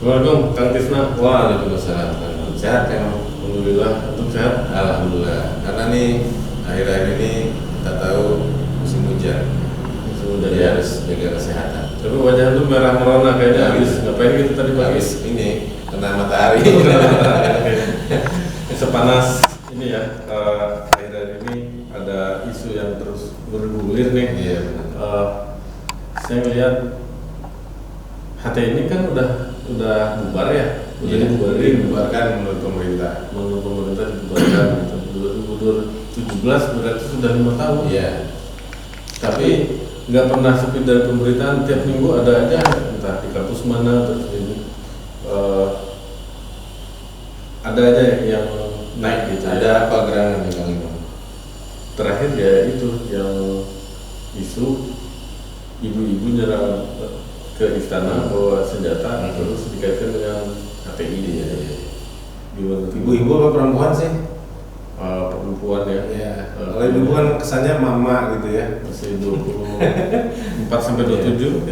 Assalamualaikum Kang Tisna. Waalaikumsalam. Sehat kan? Alhamdulillah, untuk sehat. Alhamdulillah. Karena nih akhir-akhir ini kita tahu musim hujan. Sudah Jadi ya. harus jaga kesehatan. Tapi wajah lu merah merona kayaknya Ya, habis ngapain gitu tadi pagi? Habis ini kena matahari. Sepanas ini ya. Akhir-akhir ini ada isu yang terus bergulir nih. Iya benar. Saya melihat HT ini kan udah bubar ya, udah dibubarin. Dibubarkan menurut pemerintah. Menurut pemerintah dibubarkan gitu. 2017 berarti sudah 5 tahun. Iya. Tapi nggak pernah sepi dari pemberitaan, tiap minggu ada aja, entah di kampus mana terus ini ada aja yang naik gitu. Ada apa gerangan nih Kang Imam? Terakhir ya itu yang isu ibu-ibu nyerang ke istana bawa senjata terus dikaitkan dengan HTI. Iya. Gimana tuh? Ibu-ibu apa perempuan sih? Perempuan ya. Iya. Kalau ibu kan kesannya mama gitu ya. Masih 24 sampai 27.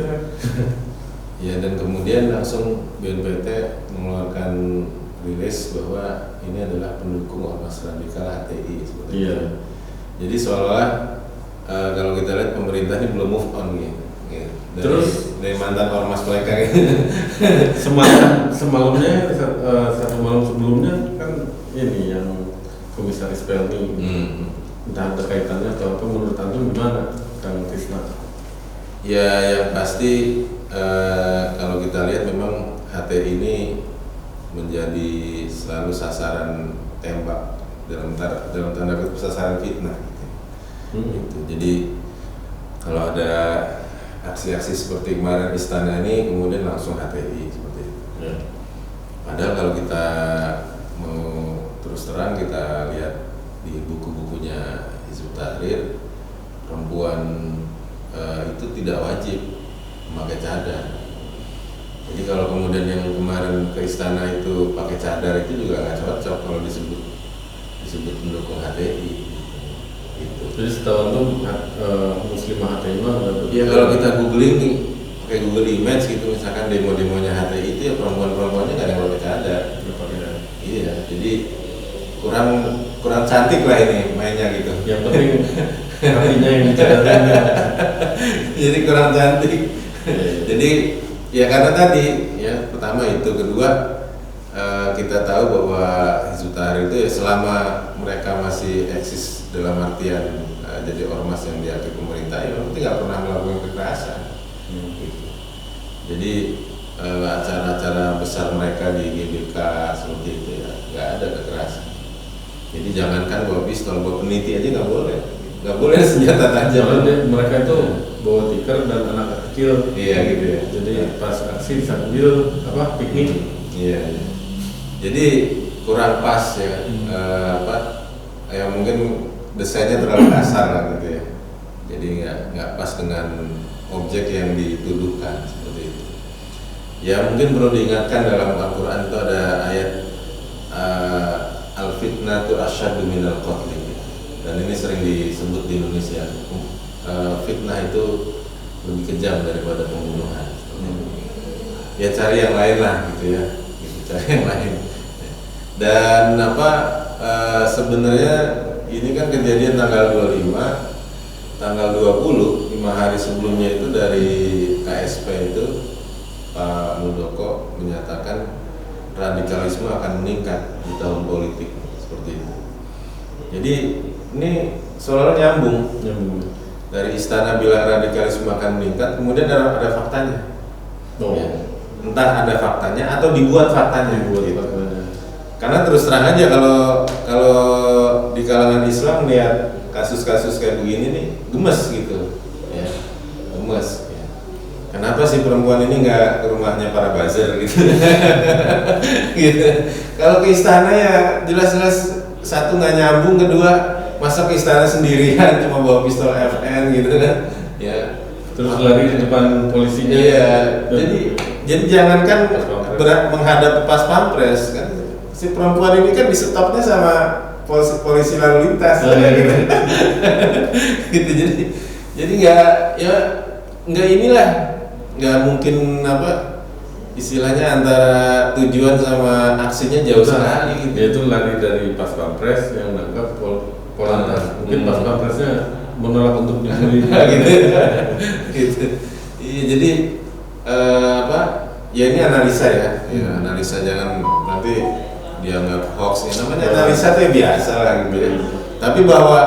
Ya, dan kemudian langsung BNPT mengeluarkan rilis bahwa ini adalah pendukung ormas radikal HTI seperti Iya. itu. Jadi seolah-olah kalau kita lihat pemerintah ini belum move on gitu. Dari mantan ormas mereka gitu. Semalamnya satu malam sebelumnya kan ini yang komisaris Pelni. Entah ada kaitannya atau apa, menurut antum gimana Kang Tisna? Ya, yang pasti kalau kita lihat memang HTI ini menjadi selalu sasaran tembak dalam tanda kutip sasaran fitnah gitu. Jadi kalau ada aksi-aksi seperti kemarin istana ini kemudian langsung HTI seperti itu. Ya. Padahal kalau kita mau terus terang kita lihat di buku-bukunya Hizbut Tahrir, perempuan itu tidak wajib memakai cadar. Jadi kalau kemudian yang kemarin ke istana itu pakai cadar itu juga nggak cocok kalau disebut mendukung HTI. Gitu. Jadi setahu tuh muslimah HTI mah Ya kalau kita googling nih, pakai Google Image gitu misalkan demo-demonya HTI itu ya perempuan-perempuannya nggak ada yang pakai cadar. Iya, jadi kurang cantik lah ini mainnya gitu. yang penting hatinya yang dicadarin. Jadi kurang cantik. Jadi ya karena tadi ya pertama itu, kedua kita tahu bahwa Hizbut Tahrir itu ya selama mereka masih eksis dalam artian jadi ormas yang diakui pemerintah ya berarti nggak pernah melakukan kekerasan. Gitu. Jadi acara-acara besar mereka di GBK seperti itu ya nggak ada kekerasan. Jadi jangankan bawa pistol, bawa peniti aja nggak boleh senjata tajam. Mereka itu bawa tikar dan anak kecil. Iya gitu ya. Jadi pas aksi sambil piknik. Iya. Jadi kurang pas ya. Ya mungkin desainnya terlalu kasar lah gitu ya. Jadi nggak pas dengan objek yang dituduhkan seperti itu. Ya mungkin perlu diingatkan dalam Al-Quran itu ada ayat al-fitnatu asyaddu minal qatli, dan ini sering disebut di Indonesia. Fitnah itu lebih kejam daripada pembunuhan. Ya cari yang lain lah gitu ya, cari yang lain. Dan sebenarnya ini kan kejadian tanggal 25, tanggal 20, 5 hari sebelumnya itu dari KSP itu Pak Muldoko menyatakan radikalisme akan meningkat di tahun politik seperti itu. Jadi ini seolah-olah nyambung. Dari istana bilang radikalisme akan meningkat, kemudian ada faktanya. Ya. Entah ada faktanya atau dibuat faktanya. Karena terus terang aja kalau di kalangan Islam lihat kasus-kasus kayak begini nih gemes gitu, ya gemes. Ya. Kenapa sih perempuan ini nggak ke rumahnya para buzzer gitu? Gitu. Kalau ke istana ya jelas-jelas satu nggak nyambung, kedua masa ke istana sendirian cuma bawa pistol FN gitu kan? Ya. Terus lari di depan polisinya. Iya. Jadi jangankan menghadap pas pampres kan, si perempuan ini kan disetopnya sama polisi lalu lintas gitu. Gitu jadi nggak inilah nggak mungkin istilahnya antara tujuan sama aksinya jauh sekali gitu. Dia itu lari dari pas pampres yang nangkap Polantas. Mungkin pas pampresnya menolak untuk dibeli gitu. Gitu. Iya, jadi ya ini analisa ya. Ya, analisa, jangan nanti dianggap hoax. Ya, namanya analisa itu biasa lah gitu ya. Tapi bahwa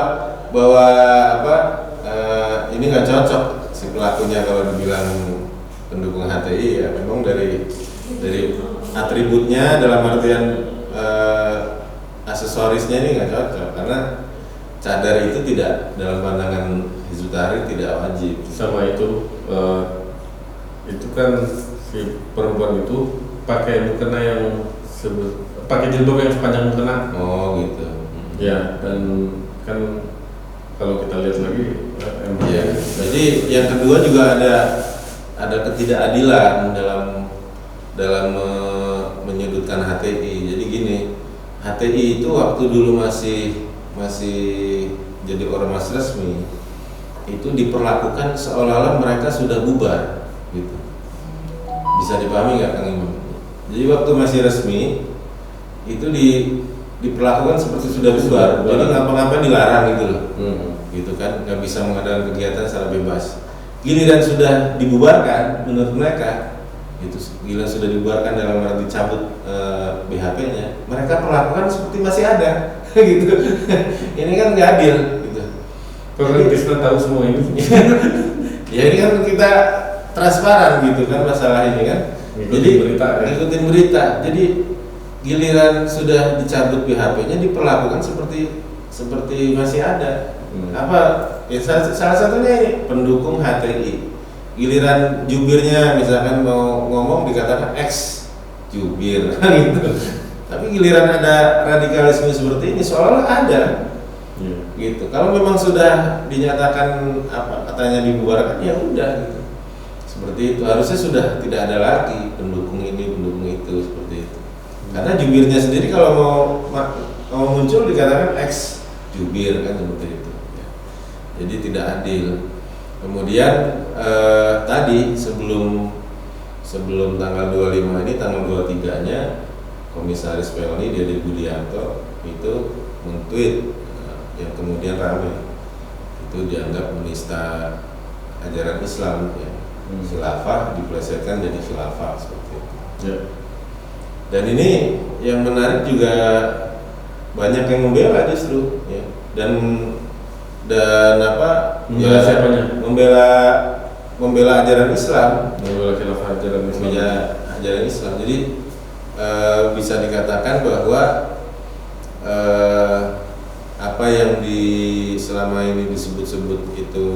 ini nggak cocok si pelakunya kalau dibilang pendukung HTI, ya memang dari atributnya dalam artian aksesorisnya ini nggak cocok, karena cadar itu tidak, dalam pandangan Hizbut Tahrir tidak wajib. Sama itu kan si perempuan itu pakai mukena yang pakai jilbab yang sepanjang mukena. Oh gitu. Ya, dan kan kalau kita lihat lagi ya. Jadi yang kedua juga ada ketidakadilan dalam menyudutkan HTI. Jadi gini, HTI itu waktu dulu masih jadi ormas resmi itu diperlakukan seolah-olah mereka sudah bubar gitu. Bisa dipahami nggak Kang Imam? Jadi waktu masih resmi itu diperlakukan seperti sudah bubar. Jadi ngapa-ngapa dilarang gitu loh. Gitu kan, nggak bisa mengadakan kegiatan secara bebas. Giliran sudah dibubarkan menurut mereka, itu giliran sudah dibubarkan dalam arti dicabut BHP-nya, mereka perlakukan seperti masih ada gitu. Ini kan nggak adil gitu. Kalau Krishna tahu semua ini. Ya ini kan kita transparan gitu kan masalah ini kan. Ngikutin berita. Jadi giliran sudah dicabut BHP-nya diperlakukan seperti masih ada. Ya salah satunya ini pendukung HTI. Giliran jubirnya misalkan mau ngomong dikatakan ex jubir kan gitu. Tapi giliran ada radikalisme seperti ini seolah-olah ada. Gitu. Kalau memang sudah dinyatakan katanya dibubarkan, ya udah gitu. Seperti itu. Harusnya sudah tidak ada lagi pendukung ini, pendukung itu, seperti itu. Karena jubirnya sendiri kalau mau muncul dikatakan ex jubir kan, seperti itu. Jadi tidak adil. Kemudian tadi sebelum tanggal 25 ini, tanggal 23-nya Komisaris Pelni Dede Budianto itu men-tweet yang kemudian ramai. Itu dianggap menista ajaran Islam ya. Khilafah diplesetkan jadi khilafah seperti itu. Ya. Dan ini yang menarik juga banyak yang membela justru ya. Dan membela siapanya? Membela ajaran Islam, membela khilafah ajaran Islam. Ya, ajaran Islam. Jadi bisa dikatakan bahwa apa yang selama ini disebut-sebut itu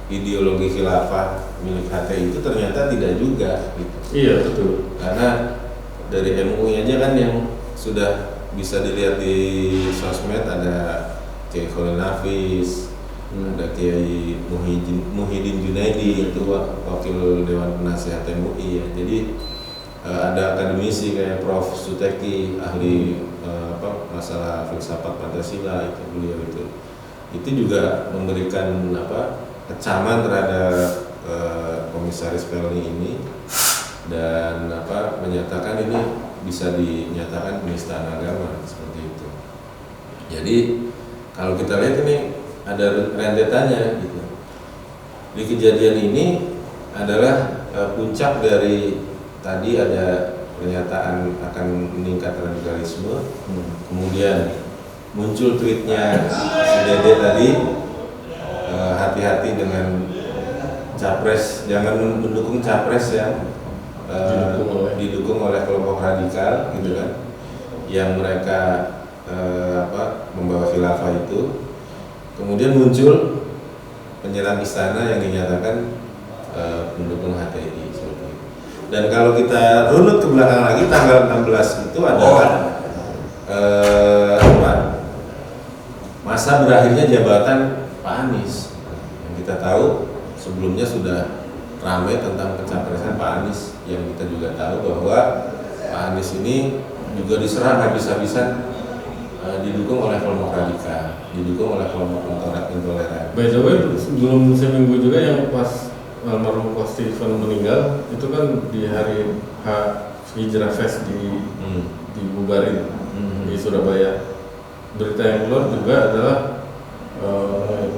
ideologi khilafah milik HTI itu ternyata tidak juga gitu. Iya, betul. Karena dari MUI aja kan yang sudah bisa dilihat di sosmed, ada Kiai Khalil Nafis, ada Kiai Muhyiddin Junaidi, itu wakil Dewan Penasihat MUI ya. Jadi ada akademisi kayak Prof. Suteki, ahli masalah filsafat Pancasila, itu beliau itu juga memberikan kecaman terhadap Komisaris Pelni ini, dan menyatakan ini bisa dinyatakan penistaan agama seperti itu. Jadi kalau kita lihat ini ada rentetannya gitu. Di kejadian ini adalah puncak dari tadi ada pernyataan akan meningkat radikalisme, kemudian muncul tweetnya si Dede tadi, hati-hati dengan capres, jangan mendukung capres yang didukung oleh kelompok radikal gitu kan, yang mereka membawa khilafah itu. Kemudian muncul penyerang istana yang dinyatakan pendukung HTI. Dan kalau kita runut ke belakang lagi, tanggal 16 itu adalah masa berakhirnya jabatan Pak Anies. Yang kita tahu sebelumnya sudah ramai tentang pencapresan Pak Anies, yang kita juga tahu bahwa Pak Anies ini juga diserang habis-habisan, didukung oleh kelompok radikal, didukung oleh kelompok intoleran. By the way, sebelum seminggu juga yang pas almarhum Coach Steven meninggal itu kan di hari Hijrah Fest dibubarin di Surabaya. Berita yang keluar juga adalah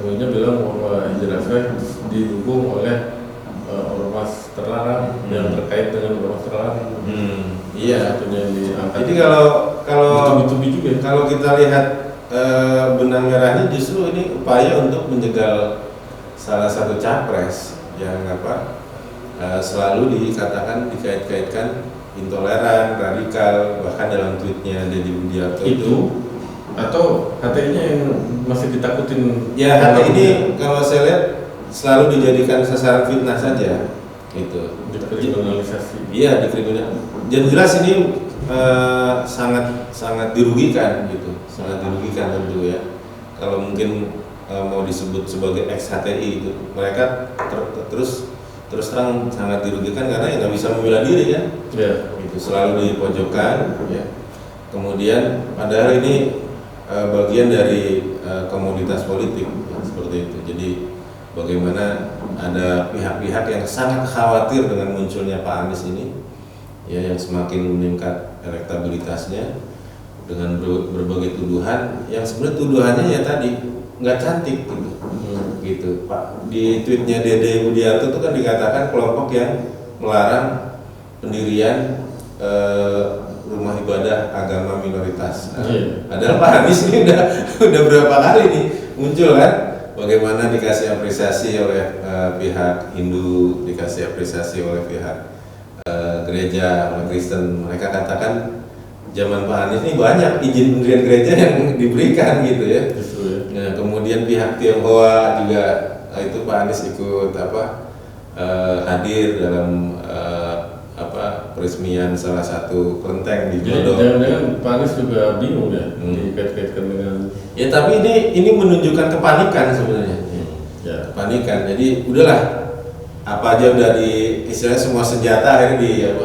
MUI-nya bilang bahwa Hijrah Fest didukung oleh ormas terlarang yang terkait dengan ormas terlarang. Iya. Satunya yang diangkat. Jadi kalau juga. Kalau kita lihat benang merahnya justru ini upaya untuk menjegal salah satu capres yang selalu dikait-kaitkan intoleran, radikal, bahkan dalam tweetnya Deddy Budiarto itu atau HTI-nya yang masih ditakutin. Ya, HTI ini kalau saya lihat selalu dijadikan sasaran fitnah saja gitu. Dikriminalisasi. Iya, dikriminalisasi. Dan jelas ini sangat dirugikan gitu, sangat dirugikan tentu ya. Kalau mungkin mau disebut sebagai ex HTI itu, mereka terus terang sangat dirugikan karena nggak bisa membela diri kan. Ya. Itu selalu dipojokkan ya. Kemudian padahal ini bagian dari komoditas politik ya, seperti itu. Jadi bagaimana ada pihak-pihak yang sangat khawatir dengan munculnya Pak Anies ini ya, yang semakin meningkat elektabilitasnya dengan berbagai tuduhan yang sebenarnya tuduhannya ya tadi nggak cantik gitu. Gitu Pak, di tweetnya Deddy Budiarto itu kan dikatakan kelompok yang melarang pendirian rumah ibadah agama minoritas. Padahal Pak Anies ini udah berapa kali nih muncul kan, bagaimana dikasih apresiasi oleh pihak Hindu, dikasih apresiasi oleh pihak gereja, oleh Kristen. Mereka katakan zaman Pak Anies ini banyak izin pendirian gereja yang diberikan gitu ya. Nah, kemudian pihak Tionghoa juga itu Pak Anies ikut hadir dalam peresmian salah satu kelenteng di Glodok. Jangan-jangan Pak Anies juga bingung ya dikait-kaitkan dengan. Ya tapi ini menunjukkan kepanikan sebenarnya. Ya. Kepanikan. Jadi udahlah, apa aja udah istilahnya semua senjata akhirnya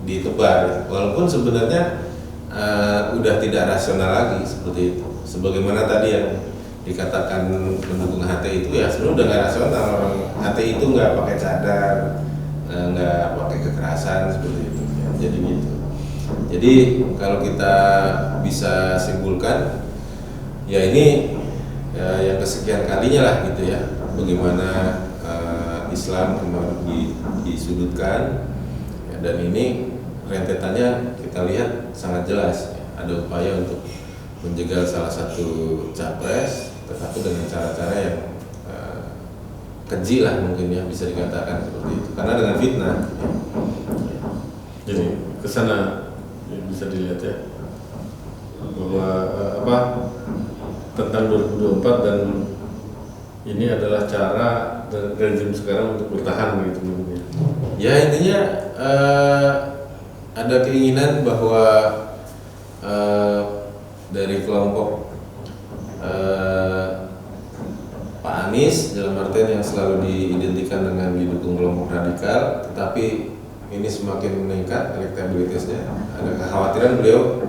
ditebar. Walaupun sebenarnya udah tidak rasional lagi seperti itu. Sebagaimana tadi yang dikatakan pendukung HTI itu ya sebenarnya udah nggak rasional. Orang HTI itu nggak pakai cadar, nggak pakai kekerasan seperti itu ya, jadi gitu. Jadi kalau kita bisa simpulkan ya ini yang kesekian kalinya lah gitu ya, bagaimana Islam kemarin disudutkan ya, dan ini rentetannya kita lihat sangat jelas ya, ada upaya untuk menjegal salah satu capres tetapi dengan cara-cara yang keji lah mungkin ya, bisa dikatakan seperti itu karena dengan fitnah ya. Jadi kesana bisa dilihat ya bahwa tentang 2024 dan ini adalah cara dan rezim sekarang untuk bertahan gitu mungkin. Ya intinya ada keinginan bahwa dari kelompok Pak Anies dalam artian yang selalu diidentikan dengan didukung kelompok radikal, tetapi ini semakin meningkat elektabilitasnya. Ada kekhawatiran beliau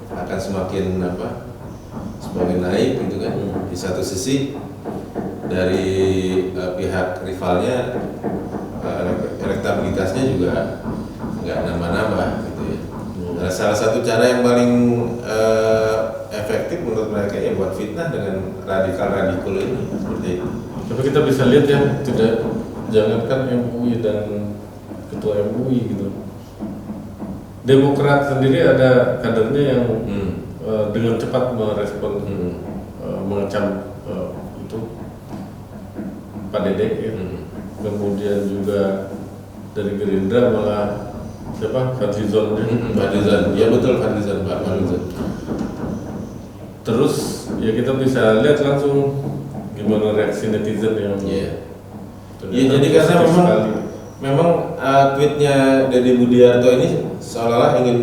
akan semakin naik gitu kan. Di satu sisi dari pihak rivalnya elektabilitasnya juga nggak nambah-nambah gitu ya. Nah, salah satu cara yang paling efektif menurut mereka ya buat fitnah dengan radikal ini seperti itu. Tapi kita bisa lihat ya, jangankan MUI dan ketua MUI gitu. Demokrat sendiri ada kadernya yang dengan cepat merespon mengecam itu Pak Dede ya. Kemudian juga dari Gerindra malah siapa? Fadlizon ya betul, Fadlizon, Pak Fadlizon. Terus ya kita bisa lihat langsung gimana reaksi netizen yang jadi karena memang tweetnya Deddy Budiarto ini seolah-olah ingin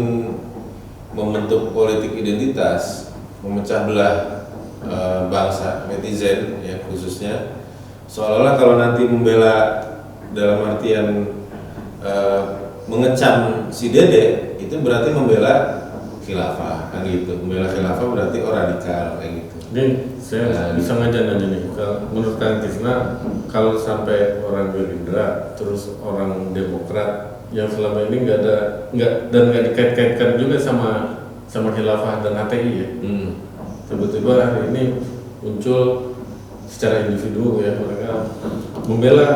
membentuk politik identitas, memecah belah bangsa, netizen ya khususnya, seolah-olah kalau nanti membela dalam artian mengecam si Dede itu berarti membela khilafah kan gitu. Membela khilafah berarti radikal kayak gitu. Ini saya bisa ngajak nanya nih, menurut Kang Tisna, kalau sampai orang Gerindra terus orang Demokrat yang selama ini nggak dikait-kaitkan juga sama khilafah dan HTI ya, tiba-tiba hari ini muncul secara individu ya mereka membela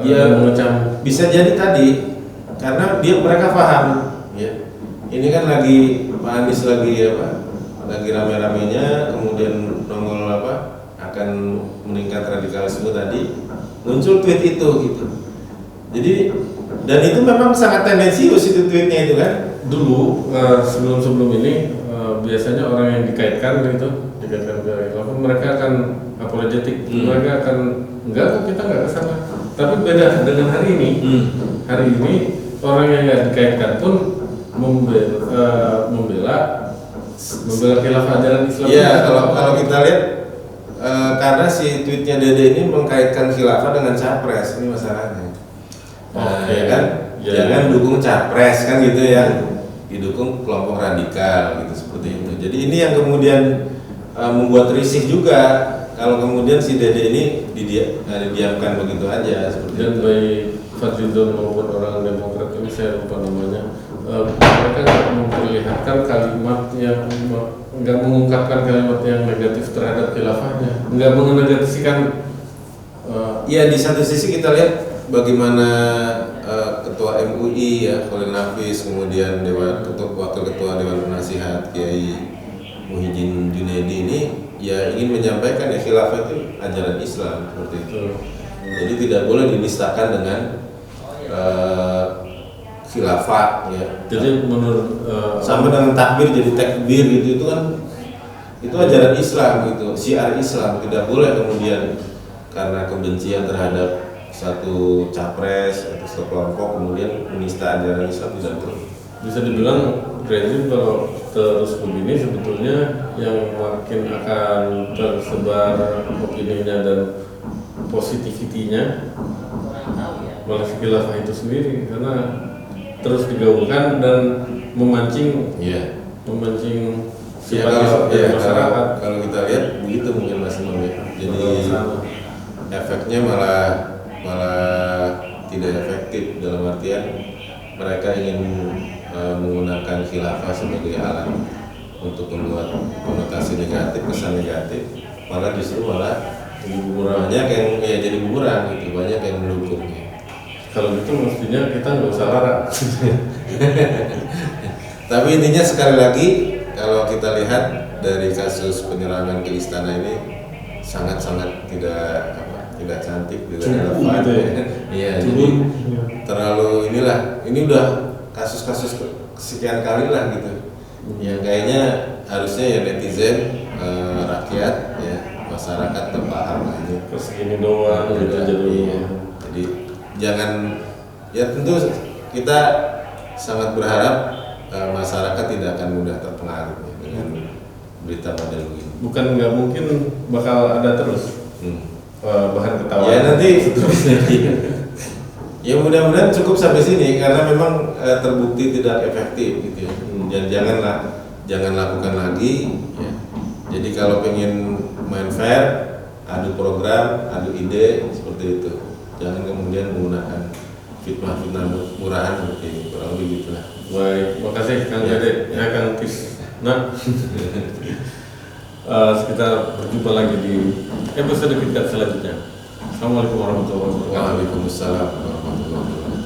ya mengecam. Bisa jadi tadi karena mereka paham ya. Ini kan lagi Pak Anies lagi rame-ramenya, kemudian nongol akan meningkat radikalisme tadi, muncul tweet itu gitu. Jadi dan itu memang sangat tendensius itu tweetnya itu kan. Dulu sebelum ini biasanya orang yang dikaitkan ke khilafah mereka akan apologetik, mereka akan enggak kok kita nggak kesana. Tapi beda dengan hari ini. Hari ini orang yang nggak dikaitkan pun membela khilafah ajaran Islam. Iya, kalau kita lihat karena si tweetnya Dede ini mengkaitkan khilafah dengan capres, ini masalahnya. Ya kan, jangan dukung capres kan gitu ya, didukung kelompok radikal gitu seperti itu. Jadi ini yang kemudian membuat risih juga kalau kemudian si Dede ini didiamkan begitu aja seperti dan itu. baik Fadlizon maupun orang Demokrat ini saya lupa namanya, mereka memperlihatkan kalimat yang nggak mengungkapkan kalimat yang negatif terhadap khilafahnya, nggak menegaskan. Ya di satu sisi kita lihat bagaimana Ketua MUI ya Khalil Nafis, kemudian Wakil Ketua Dewan Penasihat Kiai Muhyiddin Junaidi ini ya ingin menyampaikan ya khilafah itu ajaran Islam seperti itu. Jadi tidak boleh dinistakan dengan khilafah ya. Jadi menurut sama dengan takbir jadi takbir gitu, itu kan itu ajaran Islam gitu, syiar Islam. Tidak boleh kemudian karena kebencian terhadap satu capres atau satu kelompok kemudian menista ajaran Islam, tidak boleh. Bisa dibilang rezim kalau terus begini sebetulnya yang makin akan tersebar opininya dan positivitinya malah khilafah itu sendiri, karena terus digaungkan dan memancing simpati dari masyarakat. Kalau kita lihat begitu mungkin Mas Imam ya. Jadi efeknya malah tidak efektif, dalam artian mereka ingin menggunakan khilafah sebagai alat untuk membuat konotasi negatif, kesan negatif, malah justru banyak yang jadi bumerang gitu, banyak yang mendukung. Kalau gitu mestinya kita nggak usah larang. Tapi intinya sekali lagi kalau kita lihat dari kasus penyerangan ke istana ini sangat-sangat tidak cantik, tidak relevan. Gitu ya? Iya, jadi terlalu ini udah kasus-kasus sekian kali lah gitu. Yang kayaknya harusnya ya netizen, rakyat ya masyarakat terpaham lah ini. Terus gini doang gitu Iya. Jadi jangan, ya tentu kita sangat berharap masyarakat tidak akan mudah terpengaruh ya, dengan berita model begini. Bukan nggak mungkin bakal ada terus bahan ketawa. Ya nanti ya mudah-mudahan cukup sampai sini karena memang terbukti tidak efektif gitu ya. Dan jangan lakukan lagi ya. Jadi kalau pengen main fair, adu program, adu ide seperti itu. Jangan kemudian menggunakan fitnah murahan seperti ini, kurang lebih gitulah. Baik, makasih Kang Dede, ya Kang Tis. Nah, kita berjumpa lagi di episode kita selanjutnya. Assalamualaikum warahmatullahi wabarakatuh. Waalaikumsalam warahmatullahi wabarakatuh.